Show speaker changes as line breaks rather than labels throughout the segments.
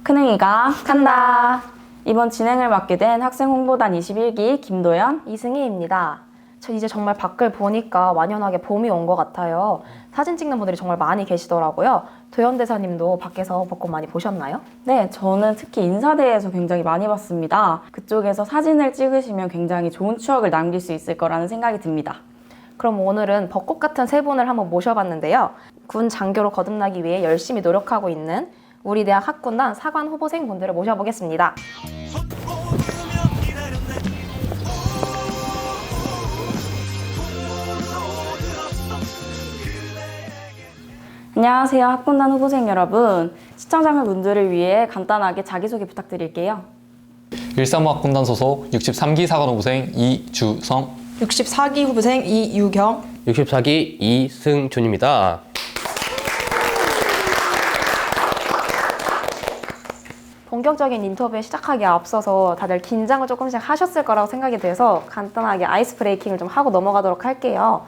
큰행이가 간다. 이번 진행을 맡게 된 학생 홍보단 21기 김도연,
이승희입니다. 저 이제 정말 밖을 보니까 완연하게 봄이 온 것 같아요. 사진 찍는 분들이 정말 많이 계시더라고요. 도연 대사님도 밖에서 벚꽃 많이 보셨나요?
네, 저는 특히 인사대에서 굉장히 많이 봤습니다. 그쪽에서 사진을 찍으시면 굉장히 좋은 추억을 남길 수 있을 거라는 생각이 듭니다.
그럼 오늘은 벚꽃 같은 세 분을 한번 모셔봤는데요. 군 장교로 거듭나기 위해 열심히 노력하고 있는 우리 대학 학군단 사관 후보생 분들을 모셔보겠습니다.
안녕하세요, 학군단 후보생 여러분. 시청자분들을 위해 간단하게 자기소개 부탁드릴게요.
135 학군단 소속 63기 사관후보생 이주성,
64기 후보생 이유경,
64기 이승준입니다.
본격적인 인터뷰 시작하기에 앞서서 다들 긴장을 조금씩 하셨을 거라고 생각이 돼서 간단하게 아이스 브레이킹을 좀 하고 넘어가도록 할게요.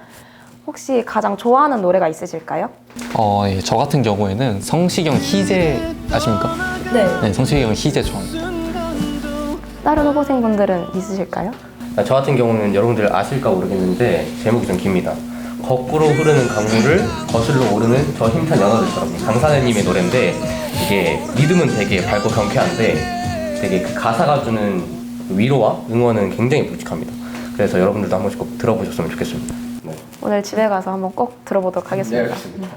혹시 가장 좋아하는 노래가 있으실까요?
예, 저 같은 경우에는 성시경 희재 아십니까? 네, 성시경 희재 좋아합니다.
다른 후보생분들은 있으실까요?
저 같은 경우는 여러분들 아실까 모르겠는데 제목이 좀 깁니다. 거꾸로 흐르는 강물을 거슬러 오르는 저 힘찬 연어들처럼, 강산해님의 노래인데 이게 리듬은 되게 밝고 경쾌한데 되게 그 가사가 주는 위로와 응원은 굉장히 묵직합니다. 그래서 여러분들도 한 번씩 꼭 들어보셨으면 좋겠습니다. 네.
오늘 집에 가서 한번 꼭 들어보도록 하겠습니다.
네, 알겠습니다.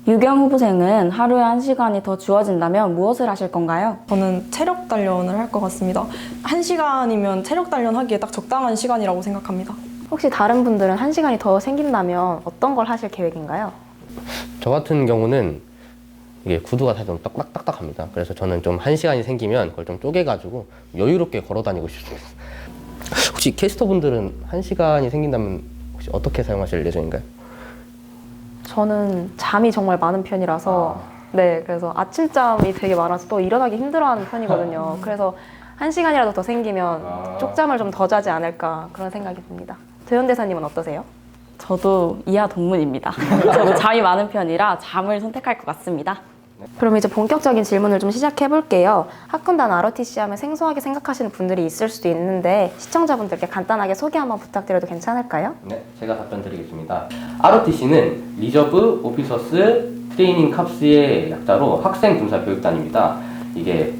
유경 후보생은 하루에 1시간이 더 주어진다면 무엇을 하실 건가요?
저는 체력 단련을 할 것 같습니다. 1시간이면 체력 단련하기에 딱 적당한 시간이라고 생각합니다.
혹시 다른 분들은 1시간이 더 생긴다면 어떤 걸 하실 계획인가요?
저 같은 경우는 이게 구두가 사실 좀 딱딱합니다. 그래서 저는 좀 1시간이 생기면 그걸 좀 쪼개가지고 여유롭게 걸어 다니고 싶습니다. 혹시 캐스터분들은 1시간이 생긴다면 혹시 어떻게 사용하실 예정인가요?
저는 잠이 정말 많은 편이라서 네, 그래서 아침잠이 되게 많아서 또 일어나기 힘들어하는 편이거든요. 그래서 1시간이라도 더 생기면 쪽잠을 좀 더 자지 않을까 그런 생각이 듭니다. 도연 대사님은 어떠세요?
저도 이하 동문입니다. 저도 잠이 많은 편이라 잠을 선택할 것 같습니다.
그럼 이제 본격적인 질문을 좀 시작해 볼게요. 학군단 ROTC 하면 생소하게 생각하시는 분들이 있을 수도 있는데 시청자분들께 간단하게 소개 한번 부탁드려도 괜찮을까요?
네, 제가 답변 드리겠습니다. ROTC는 리저브 오피서스 트레이닝 캅스의 약자로 학생 군사 교육단입니다. 이게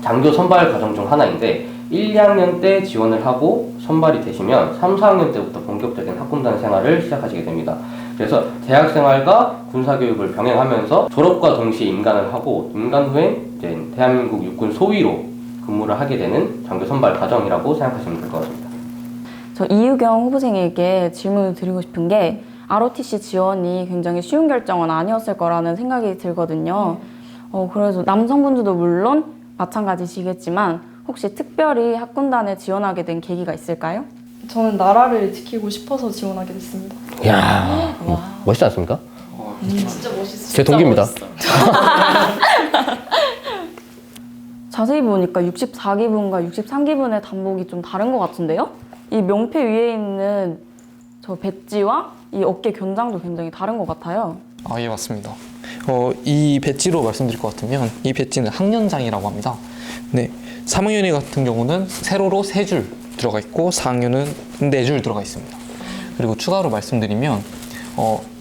장교 선발 과정 중 하나인데 1, 2학년 때 지원을 하고 선발이 되시면 3, 4학년 때부터 본격적인 학군단 생활을 시작하시게 됩니다. 그래서 대학 생활과 군사 교육을 병행하면서 졸업과 동시에 임관을 하고 임관 후엔 이제 대한민국 육군 소위로 근무를 하게 되는 장교 선발 과정이라고 생각하시면 될 것 같습니다.
저 이유경 후보생에게 질문을 드리고 싶은 게 ROTC 지원이 굉장히 쉬운 결정은 아니었을 거라는 생각이 들거든요. 그래서 남성분들도 물론 마찬가지시겠지만 혹시 특별히 학군단에 지원하게 된 계기가 있을까요?
저는 나라를 지키고 싶어서 지원하게 됐습니다.
이야, 멋있지 않습니까?
진짜 멋있어요.
제 동기입니다.
자세히 보니까 64기분과 63기분의 단복이 좀 다른 것 같은데요? 이 명패 위에 있는 저 배지와 이 어깨 견장도 굉장히 다른 것 같아요.
예, 맞습니다. 이 배지로 말씀드릴 것 같으면 이 배지는 학년장이라고 합니다. 네, 3학년이 같은 경우는 세로로 3줄 들어가 있고 4학년은 4줄 들어가 있습니다. 그리고 추가로 말씀드리면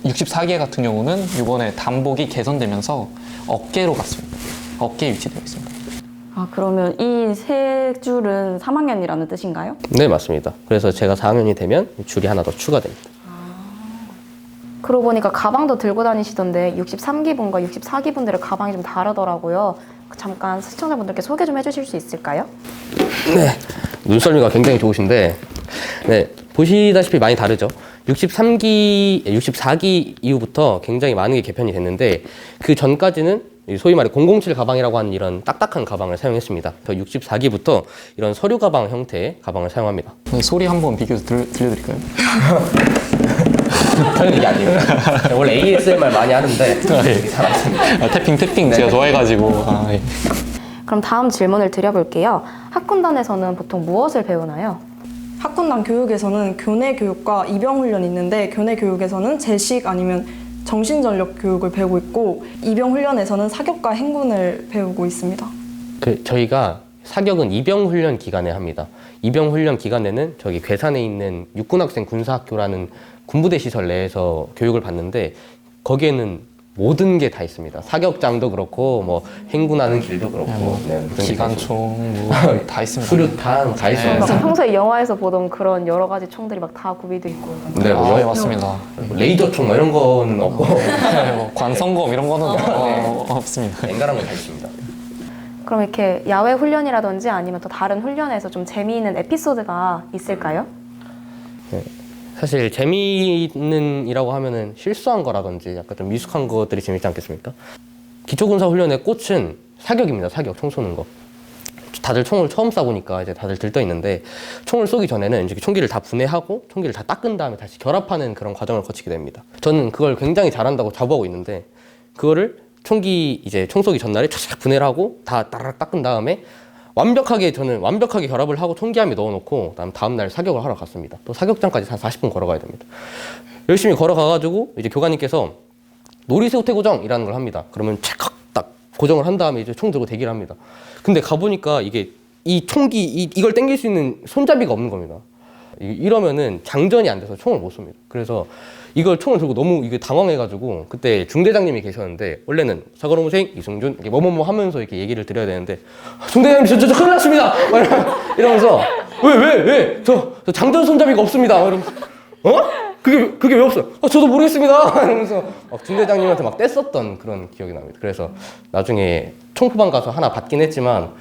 64기 같은 경우는 이번에 단복이 개선되면서 어깨로 갔습니다. 어깨에 위치되어 있습니다.
그러면 이 3줄은 3학년이라는 뜻인가요?
네, 맞습니다. 그래서 제가 4학년이 되면 줄이 하나 더 추가됩니다.
그러고 보니까 가방도 들고 다니시던데 63기분과 64기분들의 가방이 좀 다르더라고요. 잠깐 시청자분들께 소개 좀 해주실 수 있을까요?
네, 눈썰미가 굉장히 좋으신데, 네, 보시다시피 많이 다르죠. 64기 이후부터 굉장히 많은 게 개편이 됐는데 그 전까지는 소위 말해 007 가방이라고 하는 이런 딱딱한 가방을 사용했습니다. 64기부터 이런 서류 가방 형태의 가방을 사용합니다.
네, 소리 한번 비교해서 들려드릴까요?
저는 이게 아니에요. 원래 ASMR 많이 하는데 잘 안 씁니다.
태핑 제가 좋아해가지고. 예.
그럼 다음 질문을 드려볼게요. 학군단에서는 보통 무엇을 배우나요?
학군단 교육에서는 교내 교육과 입영 훈련이 있는데 교내 교육에서는 제식 아니면 정신전력 교육을 배우고 있고 입영 훈련에서는 사격과 행군을 배우고 있습니다.
저희가 사격은 입영 훈련 기간에 합니다. 입영 훈련 기간에는 저기 괴산에 있는 육군학생 군사학교라는 군부대 시설 내에서 교육을 받는데 거기에는 모든 게 다 있습니다. 사격장도 그렇고 뭐 행군하는 길도 그렇고 모든 게
기관총 다 있습니다.
수류탄 다 있어요.
막 평소에 영화에서 보던 그런 여러 가지 총들이 막 다 구비돼 있고.
네, 뭐
네, 맞습니다.
레이저총 뭐 이런 거는 없고
뭐 관성검 이런 거는 없습니다.
엔간한 건 다 있습니다.
그럼 이렇게 야외 훈련이라든지 아니면 또 다른 훈련에서 좀 재미있는 에피소드가 있을까요?
사실 재미있는이라고 하면은 실수한 거라든지 약간 좀 미숙한 것들이 재밌지 않겠습니까? 기초군사훈련의 꽃은 사격입니다. 사격, 총 쏘는 거. 다들 총을 처음 쏴보니까 이제 다들 들떠 있는데 총을 쏘기 전에는 이제 총기를 다 분해하고 총기를 다 닦은 다음에 다시 결합하는 그런 과정을 거치게 됩니다. 저는 그걸 굉장히 잘한다고 자부하고 있는데 그거를 총기 이제 총 쏘기 전날에 촥촥 분해를 하고 다 따르륵 닦은 다음에 저는 완벽하게 결합을 하고 총기함에 넣어놓고 다음날 사격을 하러 갔습니다. 또 사격장까지 한 40분 걸어가야 됩니다. 열심히 걸어가가지고 이제 교관님께서 놀이새우 태고정이라는 걸 합니다. 그러면 찰칵 딱 고정을 한 다음에 이제 총 들고 대기를 합니다. 근데 가보니까 이게 이 총기 이걸 당길 수 있는 손잡이가 없는 겁니다. 이러면은 장전이 안 돼서 총을 못 쏩니다. 그래서 이걸 총을 들고 너무 이게 당황해가지고 그때 중대장님이 계셨는데 원래는 사관호무생 이승준 이렇게 뭐뭐뭐 하면서 이렇게 얘기를 드려야 되는데 중대장님 저 큰일 났습니다 이러면서 왜 저 장전 손잡이가 없습니다 이러면서 그게 왜 없어요? 저도 모르겠습니다 이러면서 중대장님한테 막 떼썼던 그런 기억이 납니다. 그래서 나중에 총포반 가서 하나 받긴 했지만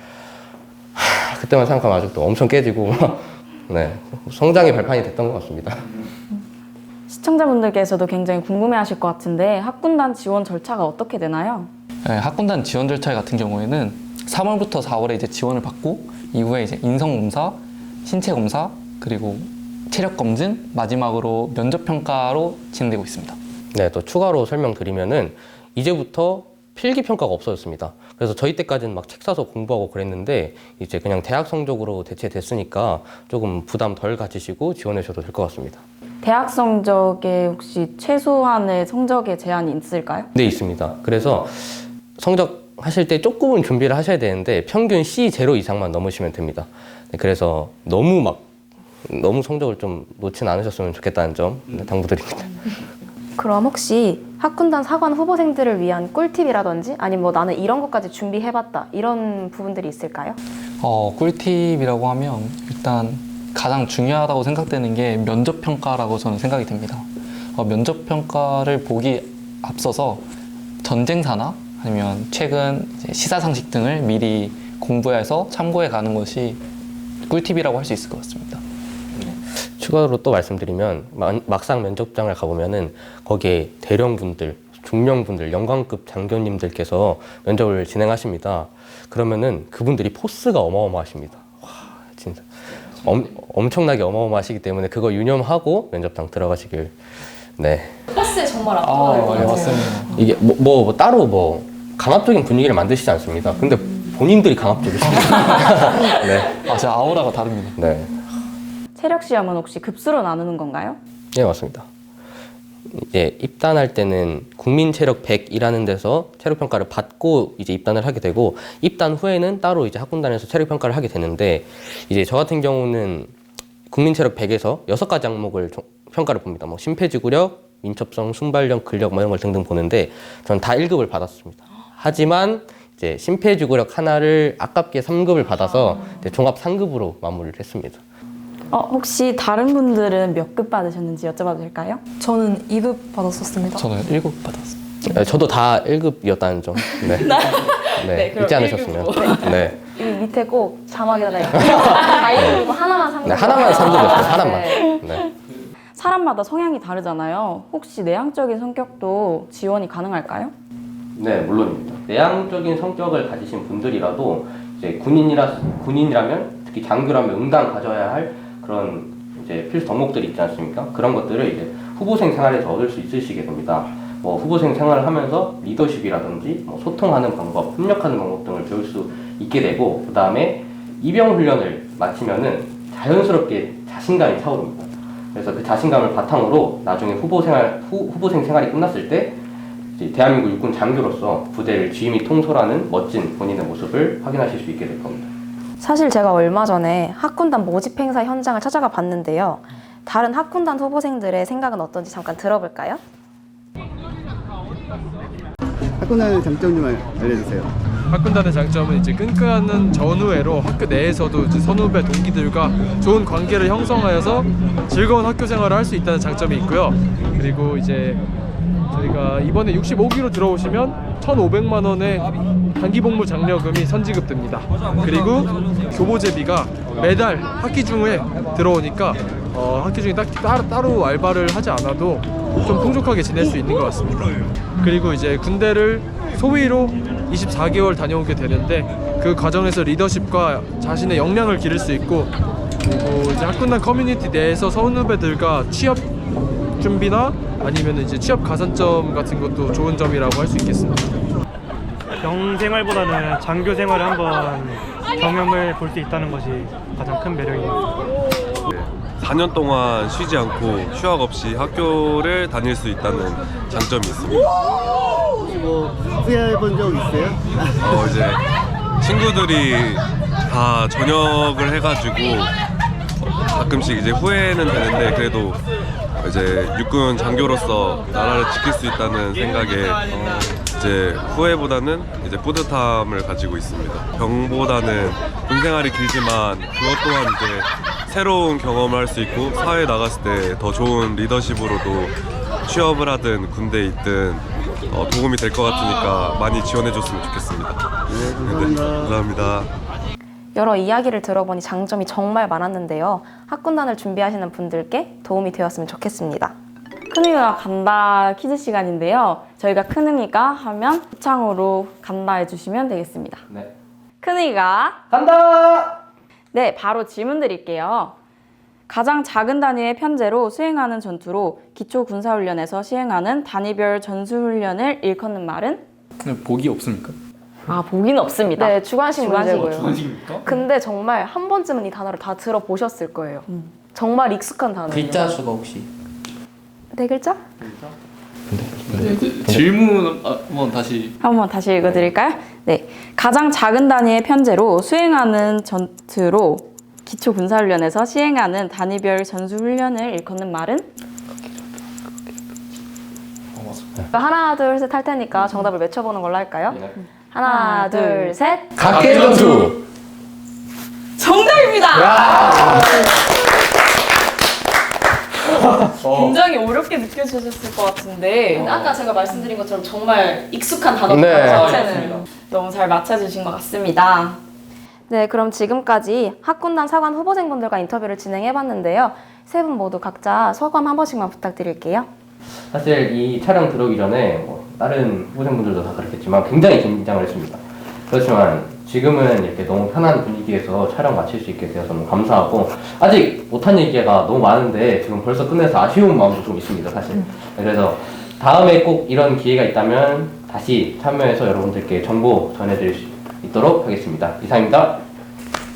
그때만 생각하면 아직도 엄청 깨지고 네, 성장의 발판이 됐던 것 같습니다.
시청자분들께서도 굉장히 궁금해하실 것 같은데 학군단 지원 절차가 어떻게 되나요?
네, 학군단 지원 절차 같은 경우에는 3월부터 4월에 이제 지원을 받고 이후에 이제 인성검사, 신체검사, 그리고 체력검진, 마지막으로 면접평가로 진행되고 있습니다.
네, 또 추가로 설명드리면은 이제부터 필기평가가 없어졌습니다. 그래서 저희 때까지는 막 책 사서 공부하고 그랬는데 이제 그냥 대학 성적으로 대체됐으니까 조금 부담 덜 가지시고 지원해 주셔도 될 것 같습니다.
대학 성적에 혹시 최소한의 성적에 제한이 있을까요?
네, 있습니다. 그래서 성적 하실 때 조금은 준비를 하셔야 되는데 평균 C0 이상만 넘으시면 됩니다. 네, 그래서 너무 성적을 좀 놓진 않으셨으면 좋겠다는 점 당부드립니다.
그럼 혹시 학군단 사관 후보생들을 위한 꿀팁이라든지 아니면 뭐 나는 이런 것까지 준비해봤다 이런 부분들이 있을까요?
꿀팁이라고 하면 일단 가장 중요하다고 생각되는 게 면접평가라고 저는 생각이 듭니다. 면접평가를 보기 앞서서 전쟁사나 아니면 최근 시사상식 등을 미리 공부해서 참고해 가는 것이 꿀팁이라고 할 수 있을 것 같습니다.
추가로 또 말씀드리면 막상 면접장을 가보면은 거기에 대령분들, 중령분들, 영관급 장교님들께서 면접을 진행하십니다. 그러면은 그분들이 포스가 어마어마하십니다. 와, 진짜 엄청나게 어마어마하시기 때문에 그거 유념하고 면접장 들어가시길. 네.
포스에 정말
네, 맞습니다.
이게 따로 강압적인 분위기를 만드시지 않습니다. 근데 본인들이 강압적이십니다. 네.
진짜 아우라가 다릅니다.
네.
체력 시험은 혹시 급수로 나누는 건가요?
네, 맞습니다. 이제 입단할 때는 국민체력 100이라는 데서 체력평가를 받고 이제 입단을 하게 되고 입단 후에는 따로 이제 학군단에서 체력평가를 하게 되는데 이제 저 같은 경우는 국민체력 100에서 6가지 항목을 평가를 봅니다. 뭐 심폐지구력, 민첩성, 순발력, 근력 뭐 이런 걸 등등 보는데 전 다 1급을 받았습니다. 하지만 이제 심폐지구력 하나를 아깝게 3급을 받아서 이제 종합 3급으로 마무리를 했습니다.
혹시 다른 분들은 몇 급 받으셨는지 여쭤봐도 될까요?
저는 2급 받았었습니다.
저는 1급 받았어요.
저도 다 1급이었다는 점. 네. 네, 잊지 않으셨으면. 네.
이 밑에 꼭 자막에다가 아이들 이거 하나만 상급.
네, 하나만 3급이었어요. 하나만.
네.
네.
사람마다 성향이 다르잖아요. 혹시 내향적인 성격도 지원이 가능할까요?
네, 물론입니다. 내향적인 성격을 가지신 분들이라도 이제 군인이라면 특히 장교라면 응당 가져야 할 그런 이제 필수 덕목들이 있지 않습니까? 그런 것들을 이제 후보생 생활에서 얻을 수 있으시게 됩니다. 뭐 후보생 생활을 하면서 리더십이라든지 뭐 소통하는 방법, 협력하는 방법 등을 배울 수 있게 되고 그 다음에 입영 훈련을 마치면은 자연스럽게 자신감이 차오릅니다. 그래서 그 자신감을 바탕으로 나중에 후보생 생활이 끝났을 때 이제 대한민국 육군 장교로서 부대를 주임이 통솔하는 멋진 본인의 모습을 확인하실 수 있게 될 겁니다.
사실 제가 얼마 전에 학군단 모집 행사 현장을 찾아가 봤는데요. 다른 학군단 후보생들의 생각은 어떤지 잠깐 들어볼까요?
학군단의 장점 좀 알려주세요.
학군단의 장점은 이제 끈끈한 전우회로 학교 내에서도 이제 선후배 동기들과 좋은 관계를 형성하여서 즐거운 학교 생활을 할 수 있다는 장점이 있고요. 그리고 이제 저희가 이번에 65기로 들어오시면 1,500만 원의 단기복무 장려금이 선지급됩니다. 그리고 교보제비가 매달 학기 중에 들어오니까 학기 중에 따로 알바를 하지 않아도 좀 풍족하게 지낼 수 있는 것 같습니다. 그리고 이제 군대를 소위로 24개월 다녀오게 되는데 그 과정에서 리더십과 자신의 역량을 기를 수 있고, 그리고 이제 학군단 커뮤니티 내에서 선후배들과 취업 준비나 아니면 이제 취업 가산점 같은 것도 좋은 점이라고 할 수 있겠습니다.
병 생활보다는 장교 생활을 한번 경험을 볼 수 있다는 것이 가장 큰 매력입니다.
4년 동안 쉬지 않고 휴학 없이 학교를 다닐 수 있다는 장점이 있습니다.
뭐 후회해 본 적 있어요?
이제 친구들이 다 전역을 해가지고 가끔씩 이제 후회는 되는데, 그래도 이제 육군 장교로서 나라를 지킬 수 있다는 생각에 이제 후회보다는 이제 뿌듯함을 가지고 있습니다. 병보다는 군 생활이 길지만 그것 또한 이제 새로운 경험을 할 수 있고, 사회에 나갔을 때 더 좋은 리더십으로도 취업을 하든 군대에 있든 도움이 될 것 같으니까 많이 지원해 줬으면 좋겠습니다.
네, 감사합니다.
감사합니다.
여러 이야기를 들어보니 장점이 정말 많았는데요. 학군단을 준비하시는 분들께 도움이 되었으면 좋겠습니다.
큰이가 간다 퀴즈 시간인데요. 저희가 큰이가 하면 합창으로 간다 해주시면 되겠습니다.
네.
큰이가
간다!
네, 바로 질문 드릴게요. 가장 작은 단위의 편제로 수행하는 전투로 기초군사훈련에서 시행하는 단위별 전술훈련을 일컫는 말은?
복이 없습니까?
아, 보기는 없습니다.
네, 주관식 문제고요.
주관식입니까?
근데 정말 한 번쯤은 이 단어를 다 들어보셨을 거예요. 정말 익숙한 단어예요.
글자 수가 혹시?
네 글자?
질문 한번 다시.
한번 다시 읽어드릴까요? 네, 가장 작은 단위의 편제로 수행하는 전투로 기초군사훈련에서 시행하는 단위별 전술훈련을 일컫는 말은?
하나 둘 셋 할 테니까 정답을 외쳐보는 걸로 할까요?
네.
하나 둘 셋.
각계전투.
정답입니다! 굉장히 어렵게 느껴지셨을 것 같은데
아까 제가 말씀드린 것처럼 정말 익숙한 단어
네.
자체는 너무 잘 맞춰주신 것 같습니다.
네, 그럼 지금까지 학군단 사관 후보생분들과 인터뷰를 진행해봤는데요. 세 분 모두 각자 소감 한 번씩만 부탁드릴게요.
사실 이 촬영 들어오기 전에 뭐 다른 후보생분들도 다 그렇겠지만 굉장히 긴장을 했습니다. 그렇지만 지금은 이렇게 너무 편한 분위기에서 촬영 마칠 수 있게 되어서 너무 감사하고, 아직 못한 얘기가 너무 많은데 지금 벌써 끝내서 아쉬운 마음도 좀 있습니다, 사실. 그래서 다음에 꼭 이런 기회가 있다면 다시 참여해서 여러분들께 정보 전해드릴 수 있도록 하겠습니다. 이상입니다.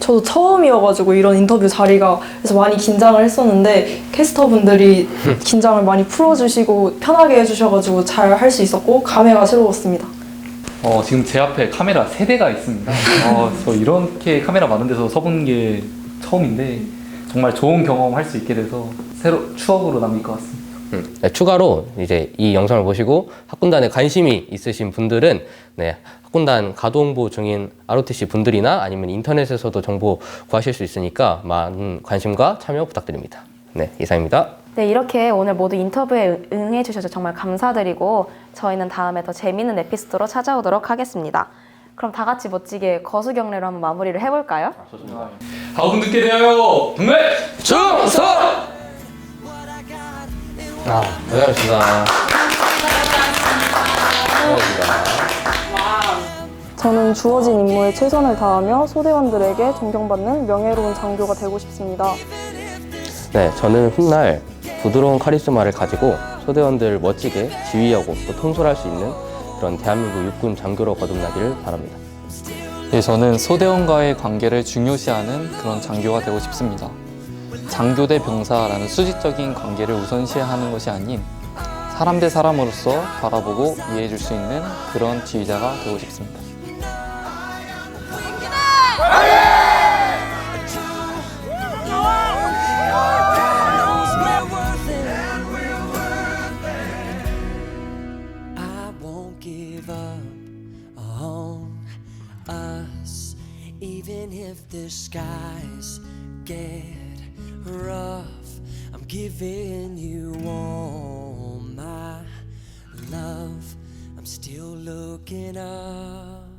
저도 처음이어가지고 이런 인터뷰 자리가 그래서 많이 긴장을 했었는데 캐스터분들이 긴장을 많이 풀어주시고 편하게 해주셔가지고 잘 할 수 있었고 감회가 새로웠습니다.
지금 제 앞에 카메라 3대가 있습니다. 그래서 이렇게 카메라 많은 데서 서본 게 처음인데 정말 좋은 경험 할 수 있게 돼서 새로 추억으로 남길 것 같습니다.
네, 추가로 이제 이 영상을 보시고 학군단에 관심이 있으신 분들은 학군단 가도홍보 중인 ROTC 분들이나 아니면 인터넷에서도 정보 구하실 수 있으니까 많은 관심과 참여 부탁드립니다. 네, 이상입니다.
네, 이렇게 오늘 모두 인터뷰에 응해주셔서 정말 감사드리고 저희는 다음에 더 재미있는 에피소드로 찾아오도록 하겠습니다. 그럼 다 같이 멋지게 거수경례로 한번 마무리를 해볼까요?
좋습니다.
하군들께 대하여 동맹 충성!
고생하셨습니다.
저는 주어진 임무에 최선을 다하며 소대원들에게 존경받는 명예로운 장교가 되고 싶습니다.
네, 저는 훗날 부드러운 카리스마를 가지고 소대원들 멋지게 지휘하고 또 통솔할 수 있는 그런 대한민국 육군 장교로 거듭나기를 바랍니다.
네, 저는 소대원과의 관계를 중요시하는 그런 장교가 되고 싶습니다.
장교 대 병사라는 수직적인 관계를 우선시하는 것이 아닌 사람 대 사람으로서 바라보고 이해해 줄 수 있는 그런 지휘자가 되고 싶습니다.
Even if the skies get rough, I'm giving you all my love. I'm still looking up.